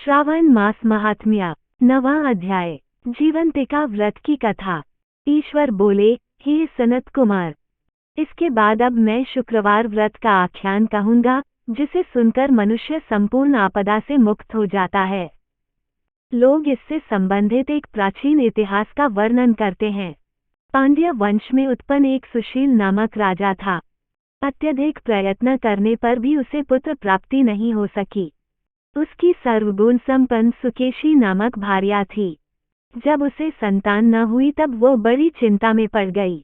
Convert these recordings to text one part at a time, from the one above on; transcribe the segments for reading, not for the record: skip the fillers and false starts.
श्रावण मास महात्म्य 9वां अध्याय। जीवंतिका व्रत की कथा। ईश्वर बोले, हे सनत कुमार, इसके बाद अब मैं शुक्रवार व्रत का आख्यान कहूंगा, जिसे सुनकर मनुष्य संपूर्ण आपदा से मुक्त हो जाता है। लोग इससे संबंधित एक प्राचीन इतिहास का वर्णन करते हैं। पांड्य वंश में उत्पन्न एक सुशील नामक राजा था। अत्यधिक प्रयत्न करने पर भी उसे पुत्र प्राप्ति नहीं हो सकी। उसकी सर्वगुण संपन्न सुकेशी नामक भार्या थी। जब उसे संतान न हुई तब वो बड़ी चिंता में पड़ गई।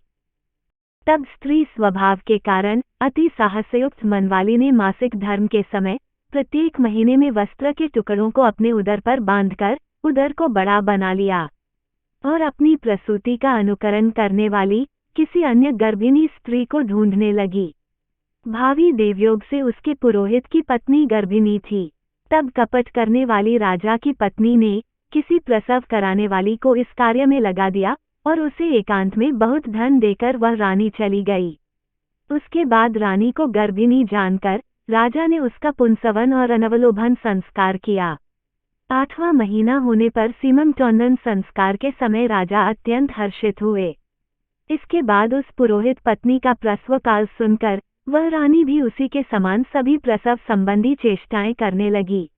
तब स्त्री स्वभाव के कारण अति साहसयुक्त मनवाली ने मासिक धर्म के समय प्रत्येक महीने में वस्त्र के टुकड़ों को अपने उदर पर बांधकर उदर को बड़ा बना लिया और अपनी प्रसूति का अनुकरण करने वाली किसी अन्य गर्भिणी स्त्री को ढूंढने लगी। भावी देवयोग से उसके पुरोहित की पत्नी गर्भिणी थी। तब कपट करने वाली राजा की पत्नी ने किसी प्रसव कराने वाली को इस कार्य में लगा दिया और उसे एकांत में बहुत धन देकर वह रानी चली गई। उसके बाद रानी को गर्भिणी जानकर राजा ने उसका पुंसवन और अनवलोभन संस्कार किया। 8वां महीना होने पर सीमंतोन्नन संस्कार के समय राजा अत्यंत हर्षित हुए। इसके बाद उस पुरोहित पत्नी का प्रसव काल सुनकर वह रानी भी उसी के समान सभी प्रसव संबंधी चेष्टाएं करने लगी।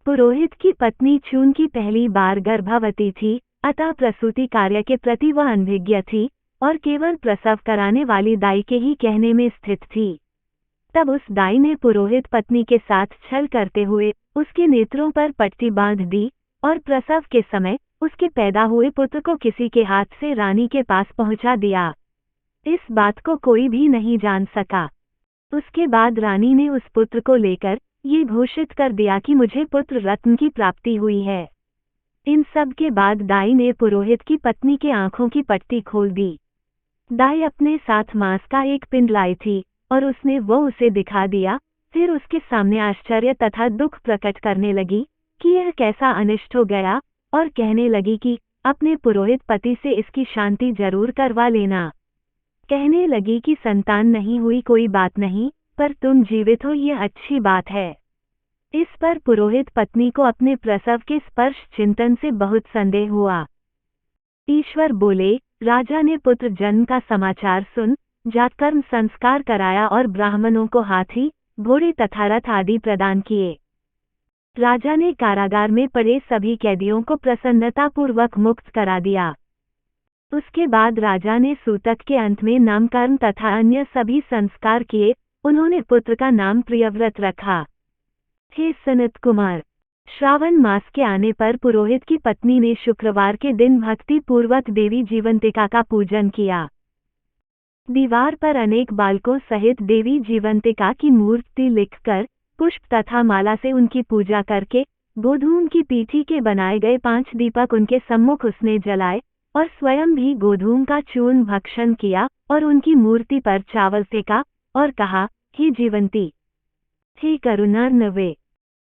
पुरोहित की पत्नी चूंकि पहली बार गर्भवती थी, अतः प्रसूति कार्य के प्रति वह अनभिज्ञ थी और केवल प्रसव कराने वाली दाई के ही कहने में स्थित थी। तब उस दाई ने पुरोहित पत्नी के साथ छल करते हुए उसके नेत्रों पर पट्टी बांध दी और प्रसव के समय उसके पैदा हुए पुत्र को किसी के हाथ से रानी के पास पहुंचा दिया। इस बात को कोई भी नहीं जान सका। उसके बाद रानी ने उस पुत्र को लेकर ये घोषित कर दिया कि मुझे पुत्र रत्न की प्राप्ति हुई है। इन सब के बाद दाई ने पुरोहित की पत्नी के आंखों की पट्टी खोल दी। दाई अपने साथ मांस का एक पिंड लाई थी और उसने वो उसे दिखा दिया। फिर उसके सामने आश्चर्य तथा दुख प्रकट करने लगी कि यह कैसा अनिष्ट हो गया और कहने लगी कि अपने पुरोहित पति से इसकी शांति जरूर करवा लेना। कहने लगी कि संतान नहीं हुई कोई बात नहीं, पर तुम जीवित हो यह अच्छी बात है। इस पर पुरोहित पत्नी को अपने प्रसव के स्पर्श चिंतन से बहुत संदेह हुआ। ईश्वर बोले, राजा ने पुत्र जन्म का समाचार सुन जातकर्म संस्कार कराया और ब्राह्मणों को हाथी, घोड़े तथा रथ आदि प्रदान किए। राजा ने कारागार में पड़े सभी कैदियों को प्रसन्नतापूर्वक मुक्त करा दिया। उसके बाद राजा ने सूतक के अंत में नामकरण तथा अन्य सभी संस्कार किए। उन्होंने पुत्र का नाम प्रियव्रत रखा। हे सनत कुमार, श्रावण मास के आने पर पुरोहित की पत्नी ने शुक्रवार के दिन भक्ति पूर्वक देवी जीवंतिका का पूजन किया। दीवार पर अनेक बालकों सहित देवी जीवंतिका की मूर्ति लिखकर पुष्प तथा माला से उनकी पूजा करके गोधूम की पीठी के बनाए गए 5 दीपक उनके सम्मुख उसने जलाए और स्वयं भी गोधूम का चूर्ण भक्षण किया और उनकी मूर्ति पर चावल फेंका और कहा, हे जीवंती, हे करुणार्णवे,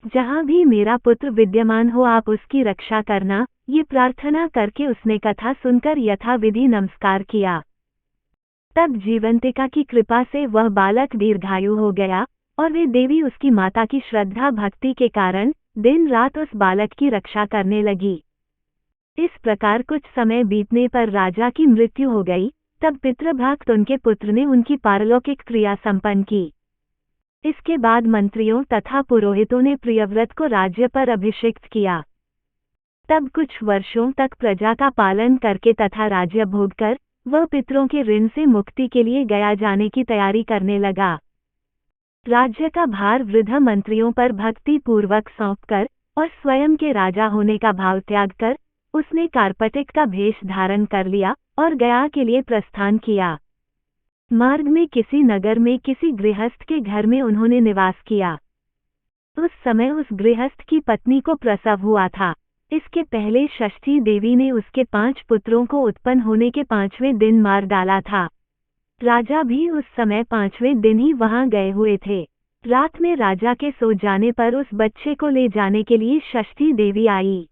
जहाँ भी मेरा पुत्र विद्यमान हो आप उसकी रक्षा करना। ये प्रार्थना करके उसने कथा सुनकर यथाविधि नमस्कार किया। तब जीवंतिका की कृपा से वह बालक दीर्घायु हो गया और वे देवी उसकी माता की श्रद्धा भक्ति के कारण दिन रात उस बालक की रक्षा करने लगी। इस प्रकार कुछ समय बीतने पर राजा की मृत्यु हो गई। तब पितृभक्त उनके पुत्र ने उनकी पारलौकिक क्रिया संपन्न की। इसके बाद मंत्रियों तथा पुरोहितों ने प्रियव्रत को राज्य पर अभिषिक्त किया। तब कुछ वर्षों तक प्रजा का पालन करके तथा राज्य भोग कर वह पितरों के ऋण से मुक्ति के लिए गया जाने की तैयारी करने लगा। राज्य का भार वृद्ध मंत्रियों पर भक्ति पूर्वक सौंपकर और स्वयं के राजा होने का भाव त्याग कर उसने कार्पटिक का भेष धारण कर लिया और गया के लिए प्रस्थान किया। मार्ग में किसी नगर में किसी गृहस्थ के घर में उन्होंने निवास किया। उस समय उस गृहस्थ की पत्नी को प्रसव हुआ था। इसके पहले षष्ठी देवी ने उसके 5 पुत्रों को उत्पन्न होने के 5वें दिन मार डाला था। राजा भी उस समय 5वें दिन ही वहां गए हुए थे। रात में राजा के सो जाने पर उस बच्चे को ले जाने के लिए षष्ठी देवी आई।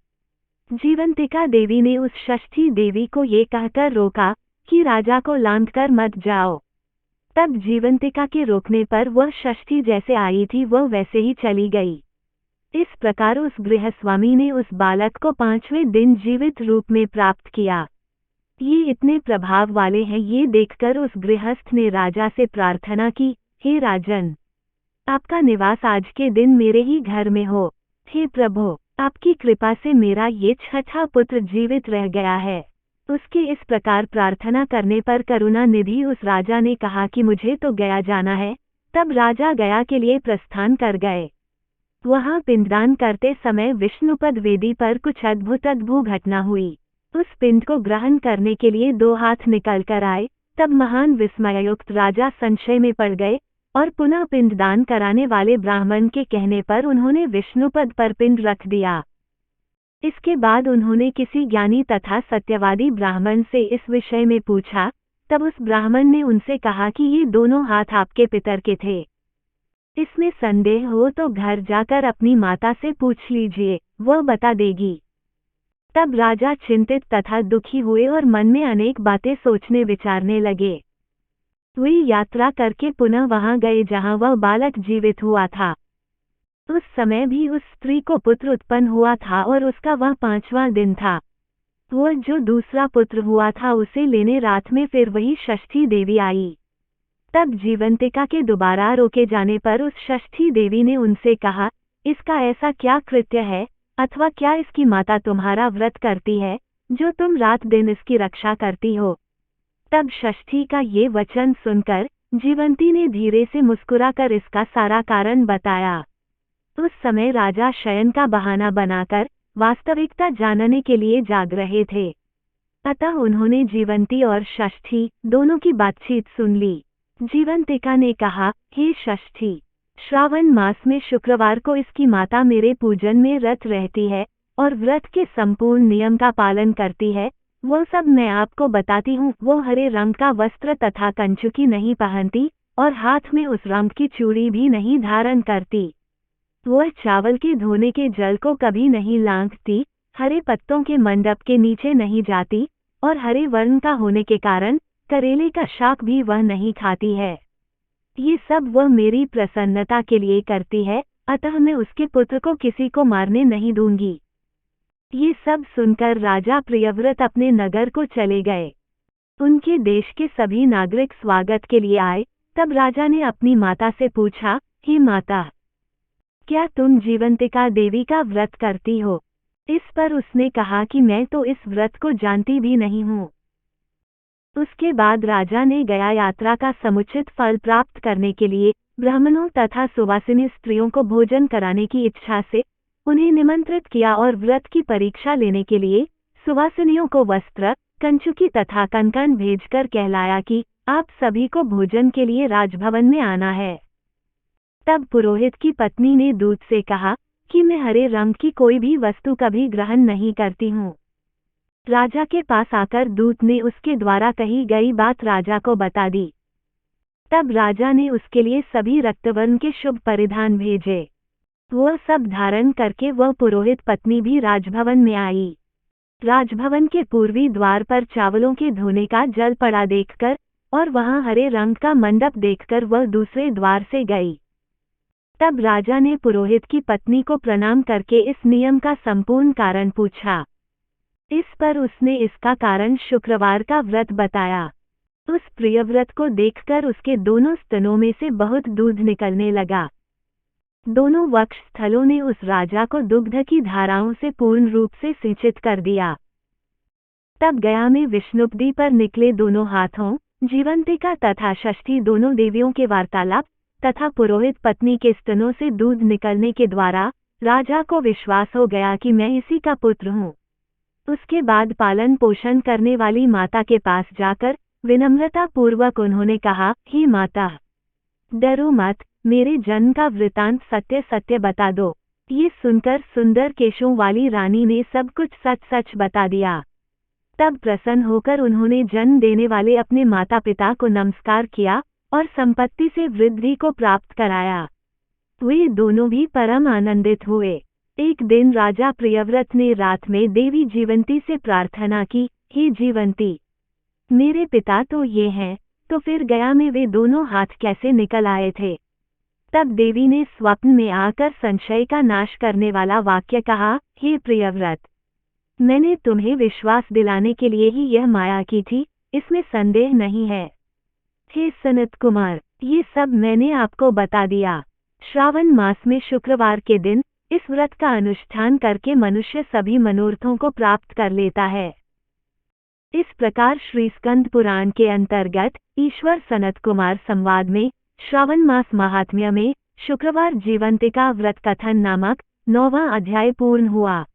जीवंतिका देवी ने उस षष्ठी देवी को ये कहकर रोका कि राजा को लांघकर मत जाओ। तब जीवंतिका के रोकने पर वह षष्ठी जैसे आई थी वह वैसे ही चली गई। इस प्रकार उस गृहस्वामी ने उस बालक को 5वें दिन जीवित रूप में प्राप्त किया। ये इतने प्रभाव वाले हैं, ये देखकर उस गृहस्थ ने राजा से प्रार्थना की, हे राजन, आपका निवास आज के दिन मेरे ही घर में हो। हे प्रभु, आपकी कृपा से मेरा ये छठा पुत्र जीवित रह गया है। उसके इस प्रकार प्रार्थना करने पर करुणा निधि उस राजा ने कहा कि मुझे तो गया जाना है। तब राजा गया के लिए प्रस्थान कर गए। वहां पिंडदान करते समय विष्णुपद वेदी पर कुछ अद्भुत घटना हुई। उस पिंड को ग्रहण करने के लिए 2 हाथ निकल कर आए। तब महान विस्मययुक्त राजा संशय में पड़ गए और पुनः पिंडदान कराने वाले ब्राह्मण के कहने पर उन्होंने विष्णुपद पर पिंड रख दिया। इसके बाद उन्होंने किसी ज्ञानी तथा सत्यवादी ब्राह्मण से इस विषय में पूछा। तब उस ब्राह्मण ने उनसे कहा कि ये दोनों हाथ आपके पितर के थे। इसमें संदेह हो तो घर जाकर अपनी माता से पूछ लीजिए, वह बता देगी। तब राजा चिंतित तथा दुखी हुए और मन में अनेक बातें सोचने विचारने लगे। वे यात्रा करके पुनः वहां गए जहां वह बालक जीवित हुआ था। उस समय भी उस स्त्री को पुत्र उत्पन्न हुआ था और उसका वह 5वां दिन था। वह जो दूसरा पुत्र हुआ था उसे लेने रात में फिर वही षष्ठी देवी आई। तब जीवंतिका के दोबारा रोके जाने पर उस षष्ठी देवी ने उनसे कहा, इसका ऐसा क्या कृत्य है, अथवा क्या इसकी माता तुम्हारा व्रत करती है, जो तुम रात दिन इसकी रक्षा करती हो। तब षष्ठी का ये वचन सुनकर जीवंती ने धीरे से मुस्कुराकर इसका सारा कारण बताया। उस समय राजा शयन का बहाना बनाकर वास्तविकता जानने के लिए जाग रहे थे। अतः उन्होंने जीवंती और षष्ठी दोनों की बातचीत सुन ली। जीवंतिका ने कहा, हे षष्ठी, श्रावण मास में शुक्रवार को इसकी माता मेरे पूजन में रत रहती है और व्रत के संपूर्ण नियम का पालन करती है। वो सब मैं आपको बताती हूँ। वो हरे रंग का वस्त्र तथा कंचुकी नहीं पहनती और हाथ में उस रंग की चूड़ी भी नहीं धारण करती। वह चावल के धोने के जल को कभी नहीं लांघती, हरे पत्तों के मंडप के नीचे नहीं जाती और हरे वर्ण का होने के कारण करेले का शाक भी वह नहीं खाती है। ये सब वह मेरी प्रसन्नता के लिए करती है, अतः मैं उसके पुत्र को किसी को मारने नहीं दूंगी। ये सब सुनकर राजा प्रियव्रत अपने नगर को चले गए। उनके देश के सभी नागरिक स्वागत के लिए आए। तब राजा ने अपनी माता से पूछा, हे माता, क्या तुम जीवंतिका देवी का व्रत करती हो? इस पर उसने कहा कि मैं तो इस व्रत को जानती भी नहीं हूँ। उसके बाद राजा ने गया यात्रा का समुचित फल प्राप्त करने के लिए ब्राह्मणों तथा सुवासिनी स्त्रियों को भोजन कराने की इच्छा से उन्हें निमंत्रित किया और व्रत की परीक्षा लेने के लिए सुवासिनियों को वस्त्र, कंचुकी तथा कनकन भेजकर कहलाया कि आप सभी को भोजन के लिए राजभवन में आना है। तब पुरोहित की पत्नी ने दूत से कहा कि मैं हरे रंग की कोई भी वस्तु कभी ग्रहण नहीं करती हूँ। राजा के पास आकर दूत ने उसके द्वारा कही गई बात राजा को बता दी। तब राजा ने उसके लिए सभी रक्तवर्ण के शुभ परिधान भेजे। वह सब धारण करके वह पुरोहित पत्नी भी राजभवन में आई। राजभवन के पूर्वी द्वार पर चावलों के धोने का जल पड़ा देखकर और वहां हरे रंग का मंडप देखकर वह दूसरे द्वार से गई। तब राजा ने पुरोहित की पत्नी को प्रणाम करके इस नियम का संपूर्ण कारण पूछा। इस पर उसने इसका कारण शुक्रवार का व्रत बताया। उस प्रियव्रत को देखकर उसके दोनों स्तनों में से बहुत दूध निकलने लगा। दोनों वक्ष स्थलों ने उस राजा को दुग्ध की धाराओं से पूर्ण रूप से सिंचित कर दिया। तब गया में विष्णुपदी पर निकले दोनों हाथों, जीवंतिका तथा षष्ठी दोनों देवियों के वार्तालाप तथा पुरोहित पत्नी के स्तनों से दूध निकलने के द्वारा राजा को विश्वास हो गया कि मैं इसी का पुत्र हूँ। उसके बाद पालन पोषण करने वाली माता के पास जाकर विनम्रता पूर्वक उन्होंने कहा, हे माता, डरो मत, मेरे जन्म का वृतांत सत्य सत्य बता दो। ये सुनकर सुंदर केशों वाली रानी ने सब कुछ सच सच बता दिया। तब प्रसन्न होकर उन्होंने जन्म देने वाले अपने माता पिता को नमस्कार किया और संपत्ति से वृद्धि को प्राप्त कराया। वे दोनों भी परम आनंदित हुए। एक दिन राजा प्रियव्रत ने रात में देवी जीवंती से प्रार्थना की, हे जीवंती, मेरे पिता तो ये हैं, तो फिर गया में वे दोनों हाथ कैसे निकल आए थे? तब देवी ने स्वप्न में आकर संशय का नाश करने वाला वाक्य कहा, हे प्रियव्रत, मैंने तुम्हें विश्वास दिलाने के लिए ही यह माया की थी, इसमें संदेह नहीं है। हे सनत कुमार, ये सब मैंने आपको बता दिया। श्रावण मास में शुक्रवार के दिन इस व्रत का अनुष्ठान करके मनुष्य सभी मनोरथों को प्राप्त कर लेता है। इस प्रकार श्री स्कंद पुराण के अंतर्गत ईश्वर सनत कुमार संवाद में श्रावण मास महात्म्य में शुक्रवार जीवंतिका व्रत कथन नामक 9वां अध्याय पूर्ण हुआ।